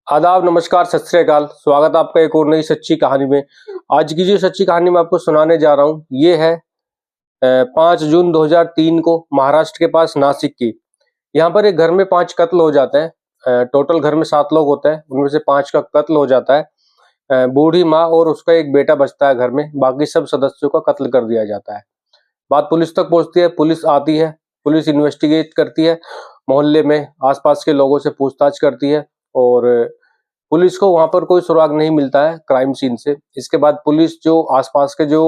आदाब, नमस्कार, सत श्री अकाल। स्वागत है आपका एक और नई सच्ची कहानी में। आज की जो सच्ची कहानी मैं आपको सुनाने जा रहा हूँ ये है 5 जून 2003 को महाराष्ट्र के पास नासिक की। यहाँ पर एक घर में 5 कत्ल हो जाते हैं। टोटल घर में 7 लोग होते हैं, उनमें से 5 का कत्ल हो जाता है। बूढ़ी माँ और उसका एक बेटा बचता है घर में, बाकी सब सदस्यों का कत्ल कर दिया जाता है। बात पुलिस तक पहुंचती है, पुलिस आती है, पुलिस इन्वेस्टिगेट करती है, मोहल्ले में आसपास के लोगों से पूछताछ करती है और पुलिस को वहां पर कोई सुराग नहीं मिलता है क्राइम सीन से। इसके बाद पुलिस जो आसपास के जो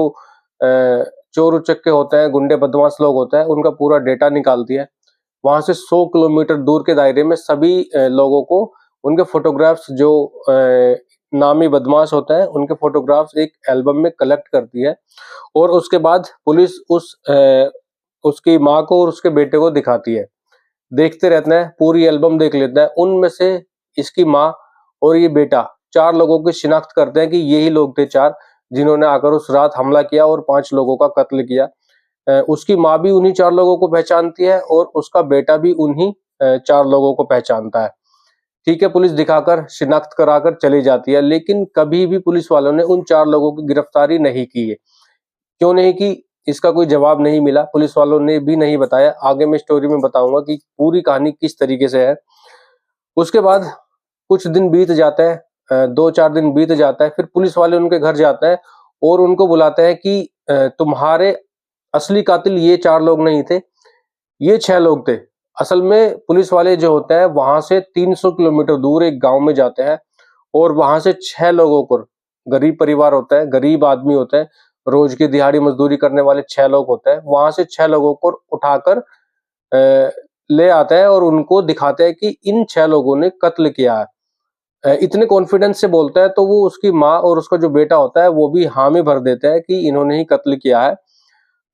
चोर उचक्के होते हैं, गुंडे बदमाश लोग होते हैं, उनका पूरा डेटा निकालती है। वहां से 100 किलोमीटर दूर के दायरे में सभी लोगों को उनके फोटोग्राफ्स जो नामी बदमाश होते हैं उनके फोटोग्राफ्स एक एल्बम में कलेक्ट करती है और उसके बाद पुलिस उसकी माँ को और उसके बेटे को दिखाती है। देखते रहते हैं, पूरी एल्बम देख लेते हैं। उनमें से इसकी माँ और ये बेटा 4 लोगों की शिनाख्त करते हैं कि यही लोग थे 4 जिन्होंने आकर उस रात हमला किया और 5 लोगों का कत्ल किया। उसकी माँ भी उन्हीं 4 लोगों को पहचानती है और उसका बेटा भी उन्हीं 4 लोगों को पहचानता है। ठीक है, पुलिस दिखाकर शिनाख्त कराकर चली जाती है, लेकिन कभी भी पुलिस वालों ने उन 4 लोगों की गिरफ्तारी नहीं की है। क्यों नहीं की, इसका कोई जवाब नहीं मिला, पुलिस वालों ने भी नहीं बताया। आगे मैं स्टोरी में बताऊंगा कि पूरी कहानी किस तरीके से है। उसके बाद कुछ दिन बीत जाते हैं, 2-4 दिन बीत जाता है, फिर पुलिस वाले उनके घर जाते हैं और उनको बुलाते हैं कि तुम्हारे असली कातिल ये 4 लोग नहीं थे, ये 6 लोग थे। असल में पुलिस वाले जो होते हैं वहां से 300 किलोमीटर दूर एक गांव में जाते हैं और वहां से 6 लोगों को, गरीब परिवार होता है, गरीब आदमी होते हैं, रोज की दिहाड़ी मजदूरी करने वाले 6 लोग होते हैं, वहां से 6 लोगों को उठाकर ले आते हैं और उनको दिखाते हैं कि इन 6 लोगों ने कत्ल किया है। इतने कॉन्फिडेंस से बोलता है तो वो उसकी माँ और उसका जो बेटा होता है वो भी हामी भर देते हैं कि इन्होंने ही कत्ल किया है।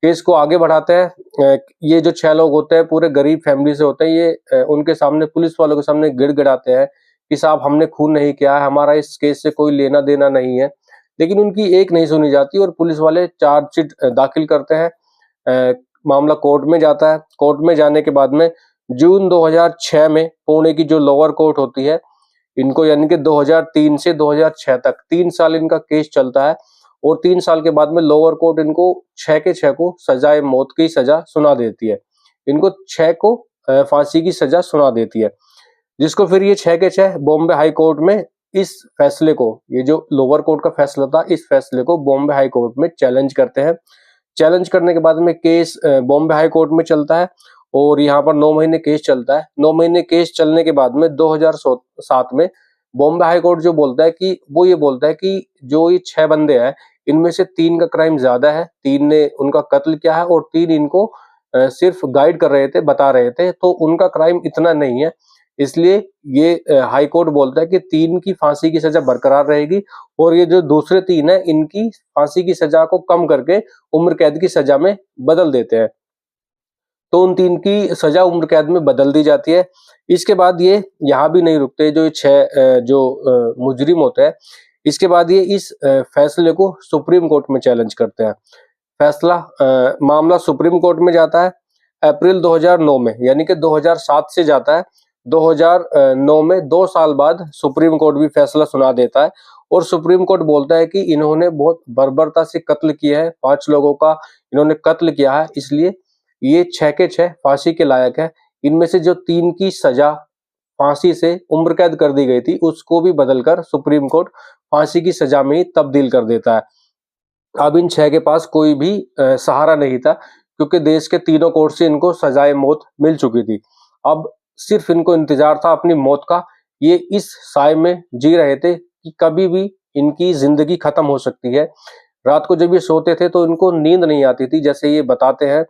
केस को आगे बढ़ाते हैं। ये जो 6 लोग होते हैं पूरे गरीब फैमिली से होते हैं, ये उनके सामने, पुलिस वालों के सामने गिड़गिड़ाते हैं कि साहब हमने खून नहीं किया है, हमारा इस केस से कोई लेना देना नहीं है। लेकिन उनकी एक नहीं सुनी जाती और पुलिस वाले चार्जशीट दाखिल करते हैं। मामला कोर्ट में जाता है। कोर्ट में जाने के बाद में जून 2006 में पुणे की जो लोअर कोर्ट होती है, इनको यानी कि 2003 से 2006 तक 3 साल इनका केस चलता है और 3 साल के बाद में लोअर कोर्ट इनको 6 के 6 को सजाए मौत की सजा सुना देती है। इनको 6 को फांसी की सजा सुना देती है, जिसको फिर ये 6 के 6 बॉम्बे हाई कोर्ट में इस फैसले को, ये जो लोअर कोर्ट का फैसला था, इस फैसले को बॉम्बे हाई कोर्ट में चैलेंज करते हैं। चैलेंज करने के बाद में केस बॉम्बे हाई कोर्ट में चलता है और यहाँ पर 9 महीने केस चलता है। 9 महीने केस चलने के बाद में 2007 में बॉम्बे हाई कोर्ट जो बोलता है कि वो ये बोलता है कि जो ये 6 बंदे हैं इनमें से 3 का क्राइम ज्यादा है, 3 ने उनका कत्ल किया है और 3 इनको सिर्फ गाइड कर रहे थे, बता रहे थे, तो उनका क्राइम इतना नहीं है। इसलिए ये हाई कोर्ट बोलता है कि 3 की फांसी की सजा बरकरार रहेगी और ये जो दूसरे 3 है इनकी फांसी की सजा को कम करके उम्र कैद की सजा में बदल देते हैं। तो उन 3 की सजा उम्र कैद में बदल दी जाती है। इसके बाद ये यहाँ भी नहीं रुकते, जो 6 जो मुजरिम होते हैं, इसके बाद ये इस फैसले को सुप्रीम कोर्ट में चैलेंज करते हैं। मामला सुप्रीम कोर्ट में जाता है अप्रैल 2009 में, यानी कि 2007 से जाता है। 2009 में 2 साल बाद सुप्रीम कोर्ट भी फैसला सुना देता है और सुप्रीम कोर्ट बोलता है कि इन्होंने बहुत बर्बरता से कत्ल किया है, 5 लोगों का इन्होंने कत्ल किया है, इसलिए ये 6 के 6 फांसी के लायक है। इनमें से जो 3 की सजा फांसी से उम्र कैद कर दी गई थी उसको भी बदलकर सुप्रीम कोर्ट फांसी की सजा में ही तब्दील कर देता है। अब इन 6 के पास कोई भी सहारा नहीं था, क्योंकि देश के तीनों कोर्ट से इनको सजाए मौत मिल चुकी थी। अब सिर्फ इनको इंतजार था अपनी मौत का। ये इस साए में जी रहे थे कि कभी भी इनकी जिंदगी खत्म हो सकती है। रात को जब ये सोते थे तो इनको नींद नहीं आती थी। जैसे ये बताते हैं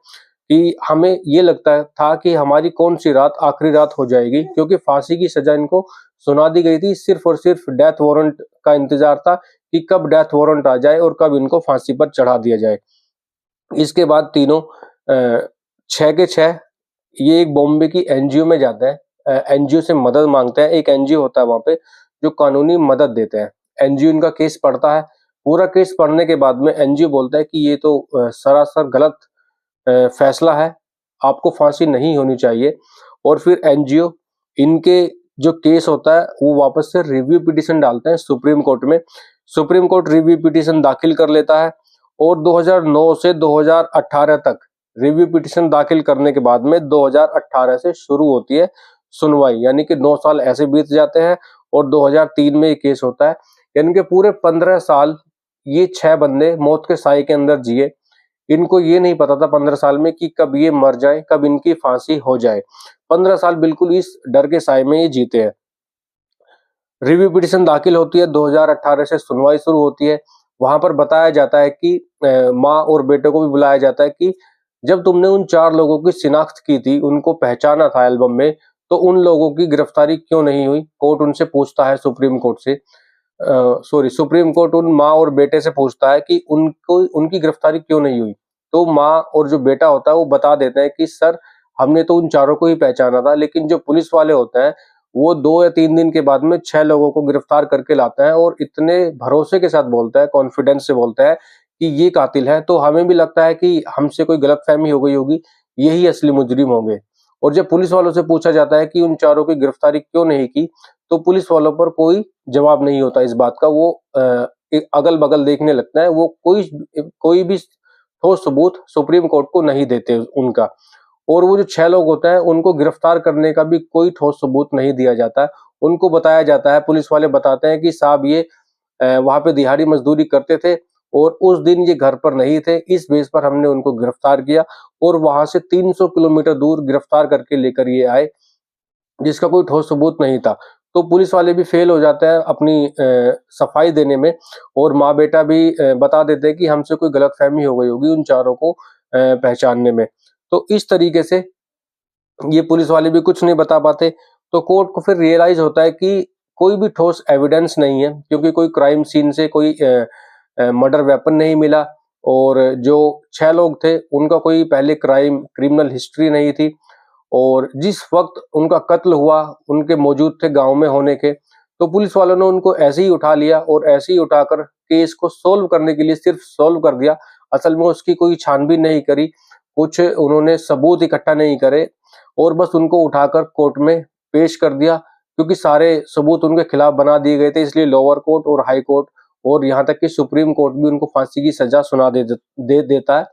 कि हमें ये लगता था कि हमारी कौन सी रात आखिरी रात हो जाएगी, क्योंकि फांसी की सजा इनको सुना दी गई थी। सिर्फ और सिर्फ डेथ वारंट का इंतजार था कि कब डेथ वारंट आ जाए और कब इनको फांसी पर चढ़ा दिया जाए। इसके बाद तीनों 6 के 6 ये एक बॉम्बे की एनजीओ में जाते हैं। एनजीओ से मदद मांगते हैं। एक एनजीओ होता है वहां पे जो कानूनी मदद देते हैं। एनजीओ इनका केस पढ़ता है। पूरा केस पढ़ने के बाद में एनजीओ बोलता है कि ये तो सरासर गलत फैसला है, आपको फांसी नहीं होनी चाहिए। और फिर एनजीओ इनके जो केस होता है वो वापस से रिव्यू पिटीशन डालते हैं सुप्रीम कोर्ट में। सुप्रीम कोर्ट रिव्यू पिटीशन दाखिल कर लेता है और 2009 से 2018 तक रिव्यू पिटीशन दाखिल करने के बाद में 2018 से शुरू होती है सुनवाई, यानी कि 9 साल ऐसे बीत जाते हैं और 2003 में ये केस होता है। यानी कि पूरे 15 साल ये 6 बंदे मौत के साए के अंदर जिए। इनको ये नहीं पता था 15 साल में कि कब ये मर जाए, कब इनकी फांसी हो जाए। 15 साल बिल्कुल इस डर के साए में ये जीते हैं। रिव्यू पिटीशन दाखिल होती है, 2018 से सुनवाई शुरू होती है। वहां पर बताया जाता है कि माँ और बेटे को भी बुलाया जाता है कि जब तुमने उन 4 लोगों की शिनाख्त की थी, उनको पहचाना था एल्बम में, तो उन लोगों की गिरफ्तारी क्यों नहीं हुई? कोर्ट उनसे पूछता है, सुप्रीम कोर्ट से सुप्रीम कोर्ट उन माँ और बेटे से पूछता है कि उनको उनकी गिरफ्तारी क्यों नहीं हुई। तो माँ और जो बेटा होता है वो बता देते हैं कि सर हमने तो उन चारों को ही पहचाना था, लेकिन जो पुलिस वाले होते हैं वो 2 या 3 दिन के बाद में 6 लोगों को गिरफ्तार करके लाते हैं और इतने भरोसे के साथ बोलता है, कॉन्फिडेंस से बोलता है कि ये कातिल है। तो हमें भी लगता है कि हमसे कोई गलतफहमी हो गई होगी, यही असली मुजरिम होंगे। और जब पुलिस वालों से पूछा जाता है कि उन चारों की गिरफ्तारी क्यों नहीं की, तो पुलिस वालों पर कोई जवाब नहीं होता इस बात का। वो अगल बगल देखने लगता है, वो कोई भी ठोस सबूत सुप्रीम कोर्ट को नहीं देते उनका। और वो जो 6 लोग होते हैं उनको गिरफ्तार करने का भी कोई ठोस सबूत नहीं दिया जाता। उनको बताया जाता है, पुलिस वाले बताते हैं कि साहब ये वहां पे दिहाड़ी मजदूरी करते थे और उस दिन ये घर पर नहीं थे, इस बेस पर हमने उनको गिरफ्तार किया और वहां से 300 किलोमीटर दूर गिरफ्तार करके लेकर ये आए, जिसका कोई ठोस सबूत नहीं था। तो पुलिस वाले भी फेल हो जाते हैं अपनी सफाई देने में और माँ बेटा भी बता देते हैं कि हमसे कोई गलतफहमी हो गई होगी उन चारों को पहचानने में। तो इस तरीके से ये पुलिस वाले भी कुछ नहीं बता पाते। तो कोर्ट को फिर रियलाइज होता है कि कोई भी ठोस एविडेंस नहीं है, क्योंकि कोई क्राइम सीन से कोई मर्डर वेपन नहीं मिला और जो 6 लोग थे उनका कोई पहले क्रिमिनल हिस्ट्री नहीं थी और जिस वक्त उनका कत्ल हुआ उनके मौजूद थे गांव में होने के। तो पुलिस वालों ने उनको ऐसे ही उठा लिया और ऐसे ही उठाकर केस को सोल्व करने के लिए सिर्फ सोल्व कर दिया। असल में उसकी कोई छानबीन नहीं करी, कुछ उन्होंने सबूत इकट्ठा नहीं करे और बस उनको उठाकर कोर्ट में पेश कर दिया, क्योंकि सारे सबूत उनके खिलाफ बना दिए गए थे। इसलिए लोअर कोर्ट और हाई कोर्ट और यहाँ तक कि सुप्रीम कोर्ट भी उनको फांसी की सजा सुना देता है।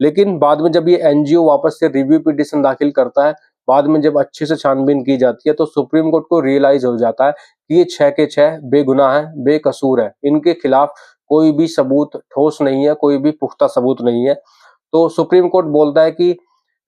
लेकिन बाद में जब ये एनजीओ वापस से रिव्यू पिटीशन दाखिल करता है, बाद में जब अच्छे से छानबीन की जाती है, तो सुप्रीम कोर्ट को रियलाइज हो जाता है कि ये 6 के 6 बेगुनाह है, बेकसूर है, इनके खिलाफ कोई भी सबूत ठोस नहीं है, कोई भी पुख्ता सबूत नहीं है। तो सुप्रीम कोर्ट बोलता है कि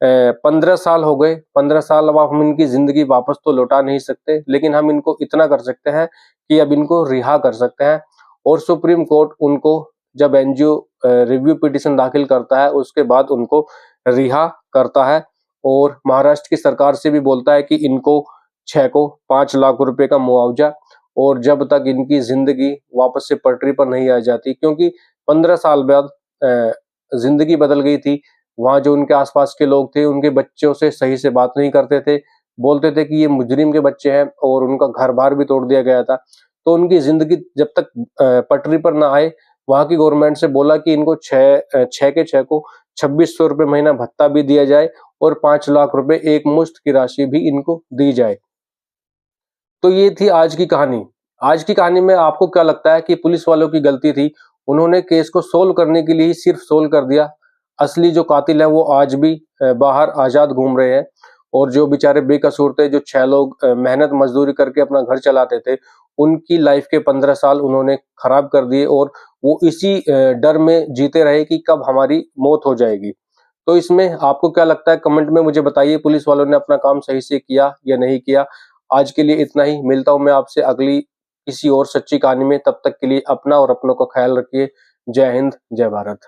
15 साल हो गए, 15 साल अब हम इनकी जिंदगी वापस तो लौटा नहीं सकते, लेकिन हम इनको इतना कर सकते हैं कि अब इनको रिहा कर सकते हैं। और सुप्रीम कोर्ट उनको जब एनजीओ रिव्यू पिटीशन दाखिल करता है उसके बाद उनको रिहा करता है और महाराष्ट्र की सरकार से भी बोलता है कि इनको 6 को 5 लाख रुपए का मुआवजा, और जब तक इनकी जिंदगी वापस से पटरी पर नहीं आ जाती, क्योंकि 15 साल बाद जिंदगी बदल गई थी। वहां जो उनके आसपास के लोग थे उनके बच्चों से सही से बात नहीं करते थे, बोलते थे कि ये मुजरिम के बच्चे हैं और उनका घर बार भी तोड़ दिया गया था। तो उनकी जिंदगी जब तक पटरी पर ना आए, वहां की गवर्नमेंट से बोला कि इनको 6 के 6 को 2600 रुपए महीना भत्ता भी दिया जाए और 5 लाख रुपए एक मुश्त की राशि भी इनको दी जाए। तो ये थी आज की कहानी। आज की कहानी में आपको क्या लगता है कि पुलिस वालों की गलती थी? उन्होंने केस को सोल्व करने के लिए ही सिर्फ सोल्व कर दिया। असली जो कातिल है वो आज भी बाहर आजाद घूम रहे हैं और जो बेचारे बेकसूर थे, जो 6 लोग मेहनत मजदूरी करके अपना घर चलाते थे, उनकी लाइफ के 15 साल उन्होंने खराब कर दिए और वो इसी डर में जीते रहे कि कब हमारी मौत हो जाएगी। तो इसमें आपको क्या लगता है? कमेंट में मुझे बताइए, पुलिस वालों ने अपना काम सही से किया या नहीं किया। आज के लिए इतना ही, मिलता हूं मैं आपसे अगली किसी और सच्ची कहानी में। तब तक के लिए अपना और अपनों का ख्याल रखिए। जय हिंद, जय भारत।